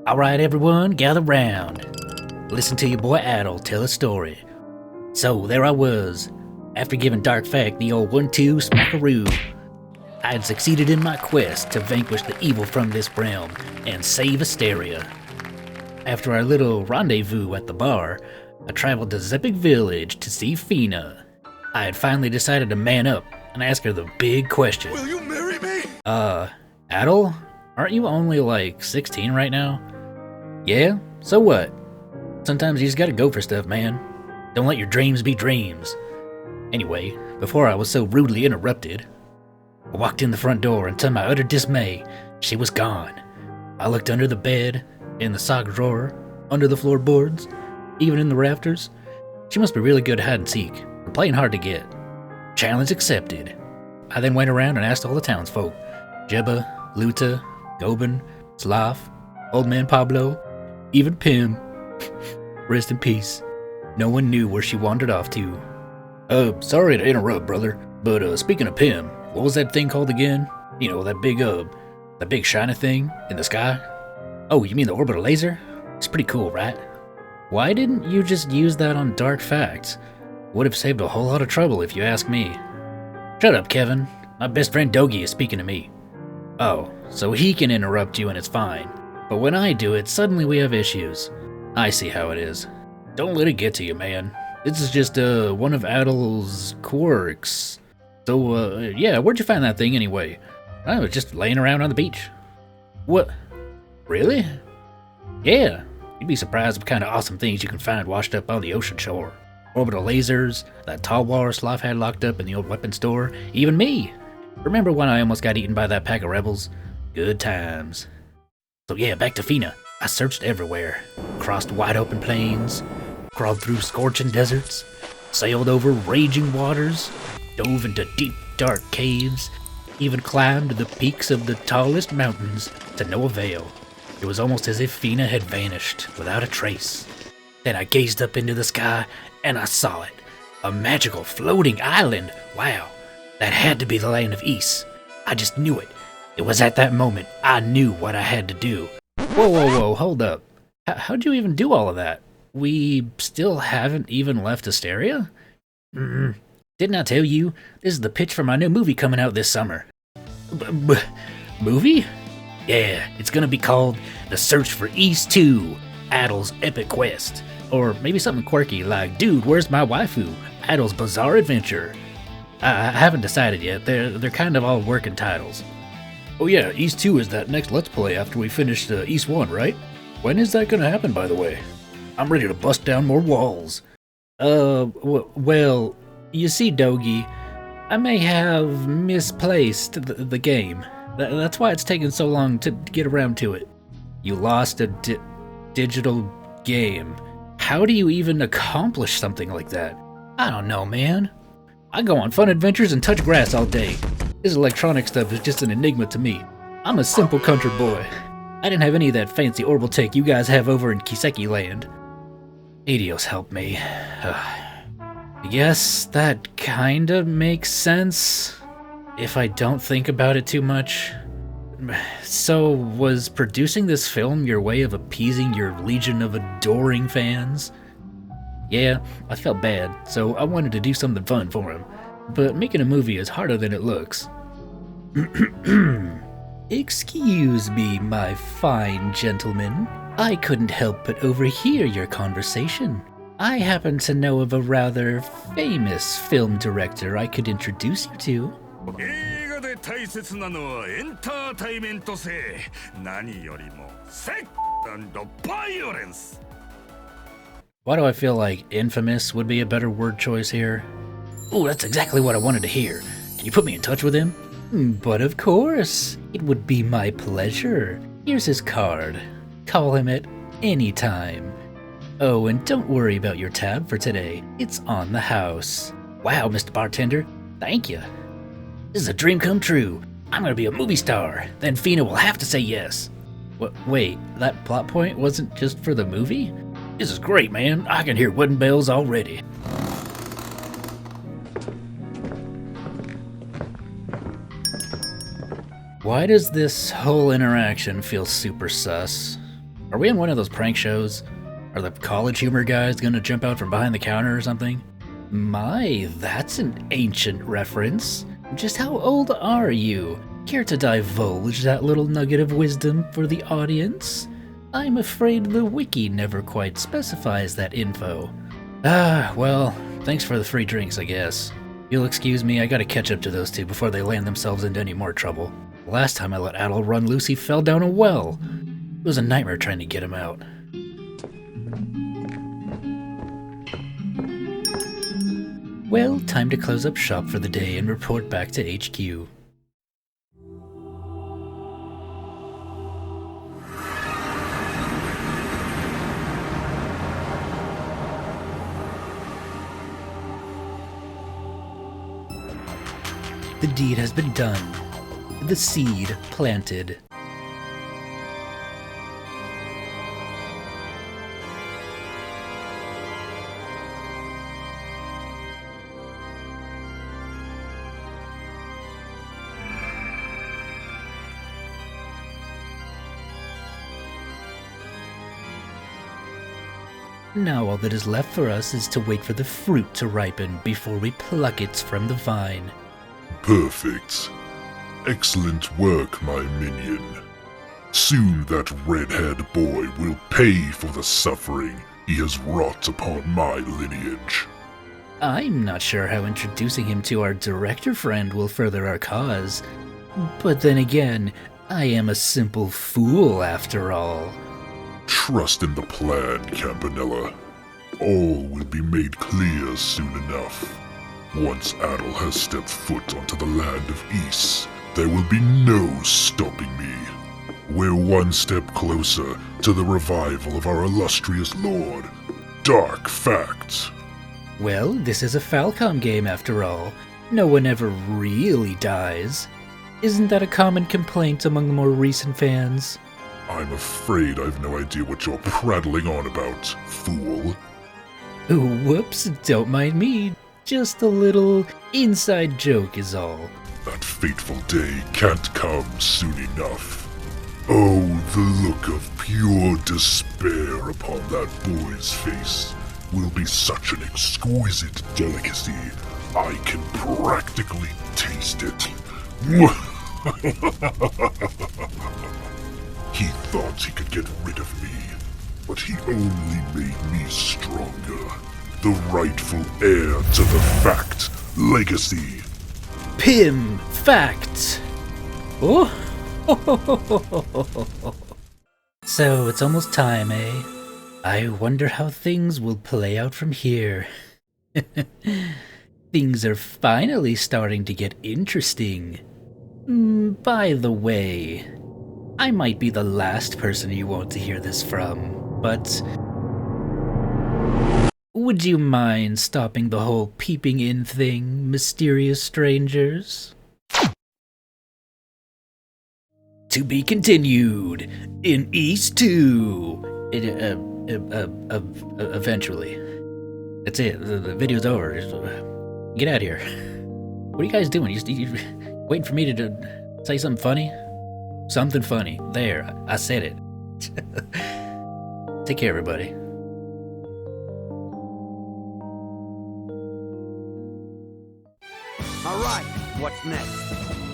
Alright everyone, gather round. Listen to your boy Adel tell a story. So there I was, after giving Dark Fact the old 1-2 smackaroo. I had succeeded in my quest to vanquish the evil from this realm and save Asteria. After our little rendezvous at the bar, I traveled to Zepic Village to see Fina. I had finally decided to man up and ask her the big question. Will you marry me? Adol? Aren't you only like 16 right now? Yeah? So what? Sometimes you just gotta go for stuff, man. Don't let your dreams be dreams. Anyway, before I was so rudely interrupted, I walked in the front door and to my utter dismay, she was gone. I looked under the bed, in the sock drawer, under the floorboards, even in the rafters. She must be really good at hide and seek, or playing hard to get. Challenge accepted. I then went around and asked all the townsfolk, Jebba, Luta, Gobin, Slav, Old Man Pablo, even Pim. Rest in peace. No one knew where she wandered off to. Sorry to interrupt, brother, but speaking of Pim, what was that thing called again? You know, that big shiny thing in the sky? Oh, you mean the orbital laser? It's pretty cool, right? Why didn't you just use that on Dark Facts? Would have saved a whole lot of trouble if you ask me. Shut up, Kevin. My best friend Dogie is speaking to me. Oh, so he can interrupt you and it's fine. But when I do it, suddenly we have issues. I see how it is. Don't let it get to you, man. This is just, one of Adel's quirks. So, yeah, where'd you find that thing anyway? I was just laying around on the beach. What? Really? Yeah. You'd be surprised what kind of awesome things you can find washed up on the ocean shore. Orbital lasers, that tall walrus Slav had locked up in the old weapon store, even me. Remember when I almost got eaten by that pack of rebels? Good times. So yeah, back to Fina. I searched everywhere. Crossed wide open plains, crawled through scorching deserts, sailed over raging waters, dove into deep dark caves, even climbed the peaks of the tallest mountains to no avail. It was almost as if Fina had vanished without a trace. Then I gazed up into the sky and I saw it. A magical floating island. Wow, that had to be the land of Ys. I just knew it. It was at that moment I knew what I had to do. Whoa, hold up. How'd you even do all of that? We still haven't even left Asteria? Didn't I tell you? This is the pitch for my new movie coming out this summer. Movie? Yeah, it's gonna be called The Search for Ys 2, Adel's Epic Quest. Or maybe something quirky like, Dude, Where's My Waifu? Adel's Bizarre Adventure. I haven't decided yet. They're kind of all working titles. Oh yeah, Ys 2 is that next Let's Play after we finish Ys 1, right? When is that gonna happen, by the way? I'm ready to bust down more walls. Well, you see, Dogie, I may have misplaced the game. That's why it's taken so long to get around to it. You lost a digital game. How do you even accomplish something like that? I don't know, man. I go on fun adventures and touch grass all day. This electronic stuff is just an enigma to me. I'm a simple country boy. I didn't have any of that fancy orbital tech you guys have over in Kiseki land. Adios help me. I guess that kinda makes sense, if I don't think about it too much. So, was producing this film your way of appeasing your legion of adoring fans? Yeah, I felt bad, so I wanted to do something fun for him. But making a movie is harder than it looks. Excuse me, my fine gentleman. I couldn't help but overhear your conversation. I happen to know of a rather famous film director I could introduce you to. 映画で大切なのはエンターテイメント性。何よりもセックス&バイオレンス。 Why do I feel like infamous would be a better word choice here? Ooh, that's exactly what I wanted to hear. Can you put me in touch with him? But of course, it would be my pleasure. Here's his card. Call him at any time. Oh, and don't worry about your tab for today. It's on the house. Wow, Mr. Bartender, thank you. This is a dream come true. I'm gonna be a movie star. Then Fina will have to say yes. Wait, that plot point wasn't just for the movie? This is great, man. I can hear wedding bells already. Why does this whole interaction feel super sus? Are we on one of those prank shows? Are the college humor guys gonna jump out from behind the counter or something? My, that's an ancient reference. Just how old are you? Care to divulge that little nugget of wisdom for the audience? I'm afraid the wiki never quite specifies that info. Well, thanks for the free drinks, I guess. You'll excuse me, I gotta catch up to those two before they land themselves into any more trouble. Last time I let Adel run loose, he fell down a well. It was a nightmare trying to get him out. Well, time to close up shop for the day and report back to HQ. The deed has been done. The seed planted. Now all that is left for us is to wait for the fruit to ripen before we pluck it from the vine. Perfect. Excellent work, my minion. Soon that red-haired boy will pay for the suffering he has wrought upon my lineage. I'm not sure how introducing him to our director friend will further our cause. But then again, I am a simple fool after all. Trust in the plan, Campanella. All will be made clear soon enough. Once Adel has stepped foot onto the land of Ys, there will be no stopping me. We're one step closer to the revival of our illustrious lord. Dark fact. Well, this is a Falcom game after all. No one ever really dies. Isn't that a common complaint among the more recent fans? I'm afraid I've no idea what you're prattling on about, fool. Whoops, don't mind me. Just a little inside joke is all. That fateful day can't come soon enough. Oh, the look of pure despair upon that boy's face will be such an exquisite delicacy, I can practically taste it. He thought he could get rid of me, but he only made me stronger. The rightful heir to the fact legacy. Pim fact. Oh. So it's almost time, eh? I wonder how things will play out from here. Things are finally starting to get interesting. By the way, I might be the last person you want to hear this from, but would you mind stopping the whole peeping in thing, mysterious strangers? To be continued in Ys 2. Eventually. That's it. The video's over. Get out of here. What are you guys doing? You waiting for me to say something funny? Something funny. There, I said it. Take care, everybody. All right, what's next?